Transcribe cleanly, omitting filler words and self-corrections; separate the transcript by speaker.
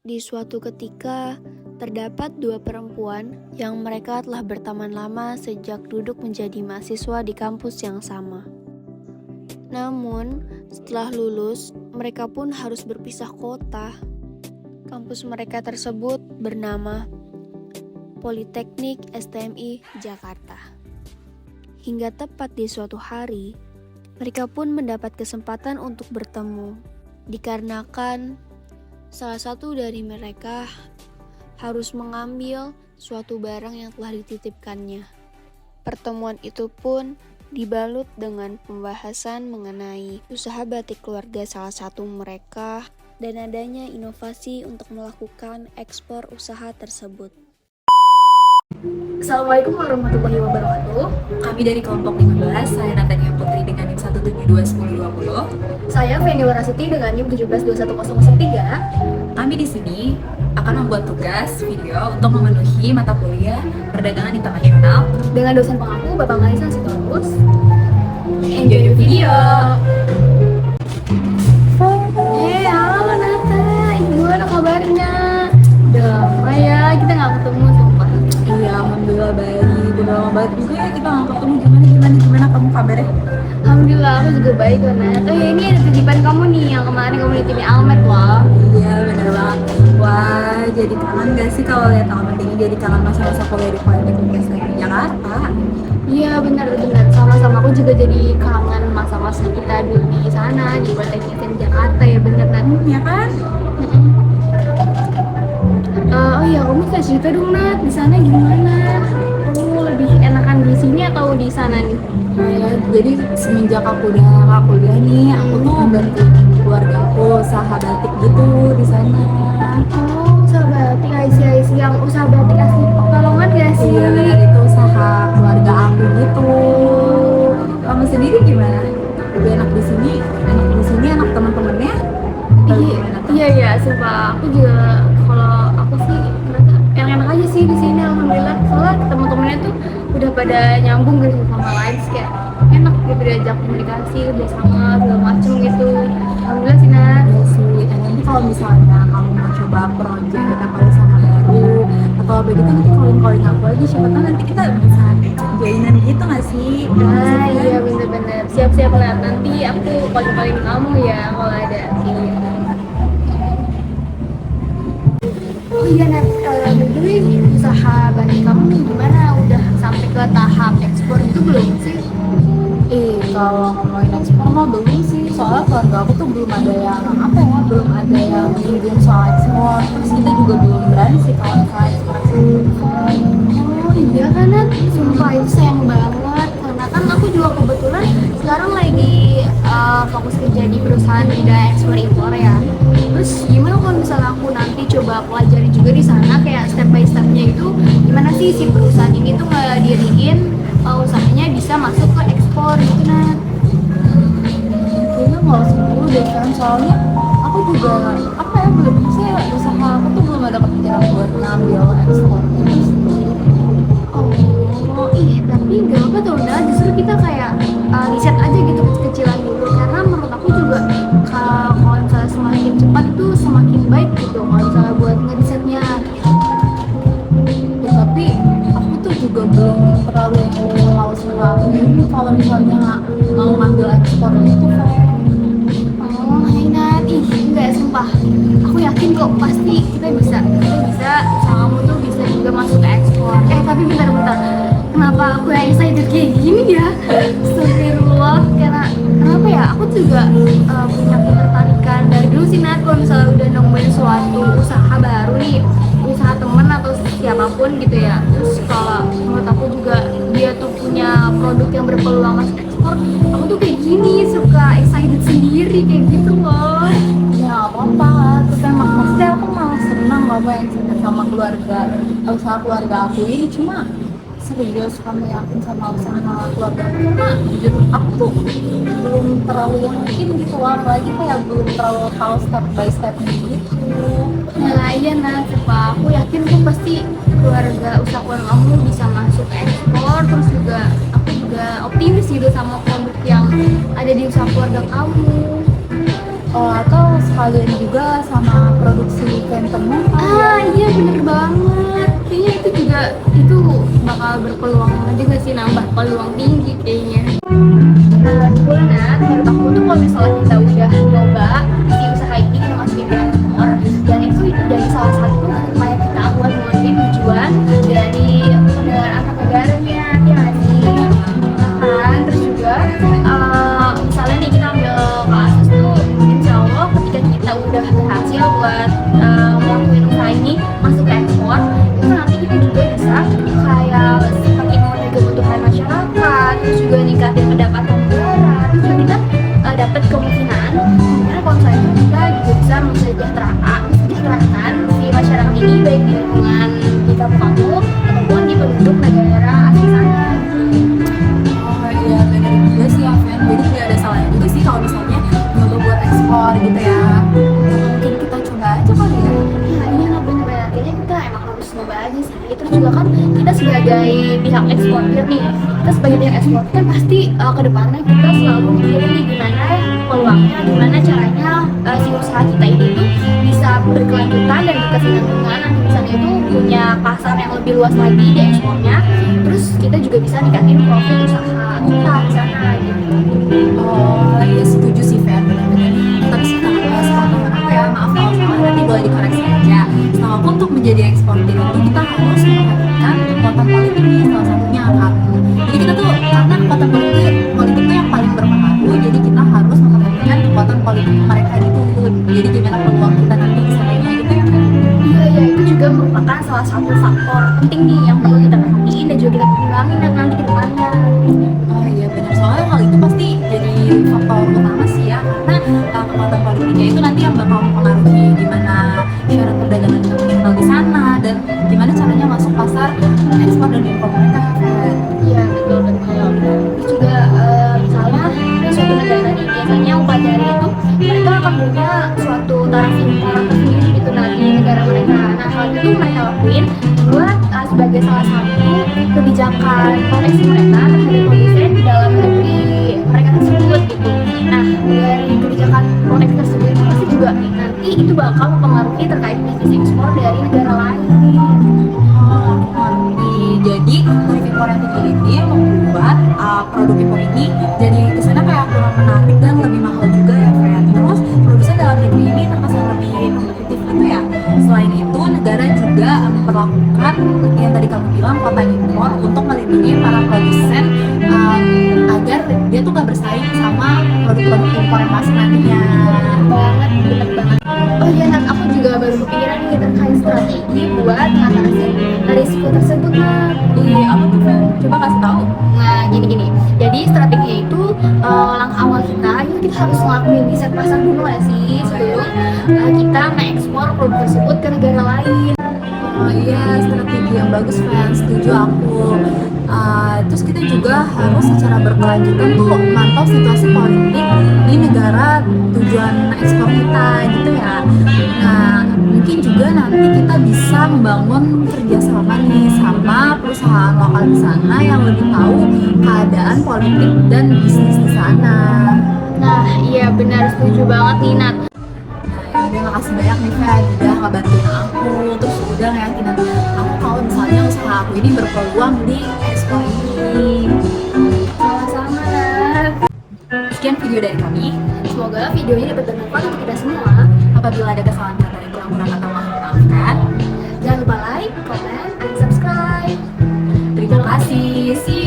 Speaker 1: Di suatu ketika, terdapat dua perempuan yang mereka telah berteman lama sejak duduk menjadi mahasiswa di kampus yang sama. Namun, setelah lulus, mereka pun harus berpisah kota. Kampus mereka tersebut bernama Politeknik STMI Jakarta. Hingga tepat di suatu hari, mereka pun mendapat kesempatan untuk bertemu, dikarenakan salah satu dari mereka harus mengambil suatu barang yang telah dititipkannya. Pertemuan itu pun dibalut dengan pembahasan mengenai usaha batik keluarga salah satu mereka dan adanya inovasi untuk melakukan ekspor usaha tersebut.
Speaker 2: Assalamualaikum warahmatullahi wabarakatuh.
Speaker 3: Kami dari kelompok 15, saya Natania Putri dengan NIM 1721020.
Speaker 2: Saya Feni Warasuti dengan NIM 1721003.
Speaker 3: Kami di sini akan membuat tugas video untuk memenuhi mata kuliah Perdagangan Internasional
Speaker 2: Dengan dosen pengaku Bapak Ngalisan Sitorus.
Speaker 3: Enjoy the video!
Speaker 2: Halo Nata, gimana kabarnya? Udah lama ya, kita gak ketemu sumpah.
Speaker 3: Iya, alhamdulillah baik. Udah lama banget juga ya kita nggak ketemu. Gimana kamu kabarnya?
Speaker 2: Alhamdulillah, aku juga baik kok Nat. Oh ya, ini ada titipan kamu nih, yang kemarin kamu nitipin Almet loh.
Speaker 3: Iya, bener banget. Wah, jadi kangen gak sih kalau lihat Almet ini? Jadi kangen masa-masa kuliah di Politeknik STMI Jakarta.
Speaker 2: Iya benar, sama-sama aku juga jadi kangen masa-masa kita dulu di sana di Politeknik STMI Jakarta ya bener Nat.
Speaker 3: Ya kan?
Speaker 2: Oh iya, kamu bisa cerita dong Nat, di sana gimana? Kamu lebih enakan di sini atau di sana nih?
Speaker 3: Nah, ya, jadi semenjak aku udah nggak kuliah nih, aku tuh bantuin keluarga aku usaha batik gitu di sana.
Speaker 2: Oh, usaha batik, IC yang usaha batik asli Pekalongan gak sih?
Speaker 3: Iya, benar itu usaha keluarga aku gitu. Kamu sendiri gimana? Lebih enak di sini, enak teman-temannya?
Speaker 2: Iya, sumpah aku juga kalau aku sih merasa enak aja sih di sini alhamdulillah. Soalnya teman-temannya tuh udah pada nyambung gitu sama lain, kayak enak gitu diajak komunikasi, udah sama segala macem gitu. Alhamdulillah sih Nat.
Speaker 3: Iya sih, dan nanti kalau misalnya kamu mau coba project atau usaha baru atau apa gitu, nanti calling aku aja, siapa tahu nanti kita bisa joinan gitu nggak sih?
Speaker 2: Ah iya bener-bener, siap-siap Nat, nanti aku calling kamu ya kalau ada sih. Oh iya Nat, btw usaha batik kamu nih gimana? Udah sampai ke tahap ekspor itu belum sih?
Speaker 3: Kalau ngomongin ekspor mah belum sih, soalnya keluarga aku tuh belum ada yang belum ada yang nyinggung soal ekspor. Terus kita juga belum berani sih kalau soal ekspor.
Speaker 2: Oh iya kan Nat, sumpah itu sayang banget karena kan aku juga kebetulan sekarang lagi fokus kerja di perusahaan bidang ekspor impor ya. Terus gimana kalau misalnya aku nanti coba pelajari juga di sana kayak step by stepnya itu gimana sih si perusahaan ini tuh ngediriin usahanya bisa masuk ke ekspor gitu Nat.
Speaker 3: Kayaknya nggak usah dulu deh kan, soalnya aku juga belum sih usaha aku tuh belum ada kepikiran buat ngambil ekspor gitu sih.
Speaker 2: Oh, tapi gak apa tuh Nat, justru kita kayak riset aja gitu kecil-kecilan dulu karena menurut aku juga kalau misalnya semakin cepat itu semakin baik gitu kalau misalnya buat ngerisetnya.
Speaker 3: Ya, tapi aku tuh juga belum terlalu tahu sesuatu, jadi kalau misalnya mau ngambil ekspor itu kayak
Speaker 2: Oh, hai Nat, enggak sumpah. Aku yakin kok pasti kita bisa usaha kamu tuh bisa juga masuk ke ekspor. Tapi bentar. Kenapa aku yang excited kayak gini ya? Astagfirullah, kenapa ya? Aku juga punya ketertarikan dari dulu sih Nat, kalau misalnya udah nemuin suatu usaha baru nih, usaha temen atau siapapun gitu ya. Terus kalau menurut aku juga dia tuh punya produk yang berpeluang masuk ekspor, aku tuh kayak gini suka excited sendiri kayak gitu loh.
Speaker 3: ya apa-apa. Terus emang maksudnya aku malah senang apa yang cerita sama usaha keluarga aku ini, cuma serius kamu yakin sama usaha keluarga aku, karena jujur aku tuh belum terlalu yakin gitu loh, apalagi kayak belum terlalu tahu step by stepnya gitu.
Speaker 2: Nah iya Nat, sumpah aku yakin tuh pasti usaha keluarga kamu bisa masuk ke ekspor. Terus juga aku juga optimis gitu sama produk yang ada di usaha keluarga kamu.
Speaker 3: Atau sekali dipaduin juga sama produksi kain tenun.
Speaker 2: Iya bener banget. Kayaknya itu juga itu bakal berpeluang juga sih, nambah peluang tinggi kayaknya. Gue Nat, menurut aku tuh kalau misalnya kita udah nyoba si usaha ini, kita masukin ke ekspor, dan itu jadi salah satu upaya kita buat memenuhi tujuan dari pendengar antar negaranya, ya nggak sih? Kan terus juga misalnya nih kita ambil kasus tuh, insya Allah ketika kita udah berhasil buat ngelakuin usaha ini masuk ke ekspor, itu nanti kita juga bisa kayak semakin memenuhi kebutuhan masyarakat, terus juga ningkatin pendapatan negara, terus juga kita dapat kemungkinan kalau misalnya kita juga bisa mensejahterakan si masyarakat ini, baik di lingkungan di kampung ataupun di penduduk negara asli sana gitu.
Speaker 3: Oh iya benar juga sih ya Fen, jadi tidak ada salahnya juga sih kalau misalnya nyoba buat ekspor gitu ya. Mungkin kita coba aja kali ya.
Speaker 2: Ya iya lah, bener-bener kayaknya kita emang harus nyoba aja sih. Terus juga kan kita sebagai pihak eksportir nih, kita sebagai pihak eksportir kan pasti ke depannya kita selalu mikirin nih gimana peluangnya, gimana caranya si usaha kita ini tuh bisa berkelanjutan dan berkesinambungan, nanti misalnya itu punya pasar yang lebih luas lagi di ekspornya, terus kita juga bisa ningkatin profit usaha kita di sana gitu.
Speaker 3: Oh iya setuju sih Fen, benar-benar. Tapi sekarang sepotong apa ya, maaf kalau salah nanti boleh dikoreksi aja. Setahu aku untuk menjadi eksportir itu kita harus memperhatikan kekuatan politiknya salah satunya kan. Jadi kita tuh karena kekuatan politik tuh yang paling berpengaruh, jadi kita harus memperhatikan kekuatan politik mereka gitu. Jadi gimana peluang kita nanti di sananya gitu ya Fen.
Speaker 2: Iya, itu juga merupakan salah satu faktor penting nih yang perlu kita perhatiin dan juga kita pertimbangin nanti ke depannya.
Speaker 3: Oh iya benar, soalnya hal itu pasti jadi faktor utama sih ya, karena kekuatan politiknya itu nanti yang bakal mempengaruhi gimana syarat perdagangan internasional di sana dan gimana caranya masuk pasar ekspor dan impor mereka Fen.
Speaker 2: Iya, betul. Terus juga misalnya di suatu negara nih, biasanya upajari itu mereka akan punya suatu taraf impor tersendiri gitu nanti di negara mereka. Nah, hal itu mereka lakuin buat sebagai salah satu kebijakan proteksi mereka terhadap produsen di dalam negeri mereka tersebut gitu. Nah, dari kebijakan proteksi tersebut itu pasti juga nanti itu bakal mempengaruhi terkait bisnis ekspor dari negara lain.
Speaker 3: Oh, mengerti. Jadi tarif impor yang tinggi ini membuat produk impor ini jadi kesannya kayak kurang menarik dan lebih mahal juga ya Fen. Terus produsen dalam negeri ini terkesan lebih kompetitif gitu ya. Selain itu negara juga memperlakukan yang tadi kamu bilang kuota impor untuk melindungi para produsen agar dia tuh gak bersaing sama produk-produk impor yang masuk nantinya.
Speaker 2: Bener banget. Oh iya Nat, aku juga baru kepikiran nih terkait strategi buat ngatasin risiko tersebut Nat.
Speaker 3: Iya, apa tuh Fen? Coba kasih tahu.
Speaker 2: Nah gini, jadi strateginya itu langkah awal kita harus ngelakuin riset pasar dulu ya sih sebelum kita mengekspor produk tersebut ke negara lain.
Speaker 3: Oh iya, strategi yang bagus Fen, setuju aku. Terus kita juga harus secara berkelanjutan tuh mantau situasi politik di negara tujuan ekspor kita gitu ya. Nah, mungkin juga nanti kita bisa membangun kerjasama nih sama perusahaan lokal di sana yang lebih tahu keadaan politik dan bisnis di sana.
Speaker 2: Nah iya benar, setuju banget nih Nat.
Speaker 3: Udah makasih banyak nih Fen, udah ngebantuin aku, terus udah ngeyakinin aku kalau misalnya usaha aku ini berpeluang di ekspor ini.
Speaker 2: Sama-sama Nat.
Speaker 3: Sekian video dari kami.
Speaker 2: Semoga videonya dapat bermanfaat untuk kita semua.
Speaker 3: Apabila ada kesalahan kata dan kurang-kurang kata mohon maafkan.
Speaker 2: Jangan lupa like, comment, and subscribe.
Speaker 3: Terima kasih. See you.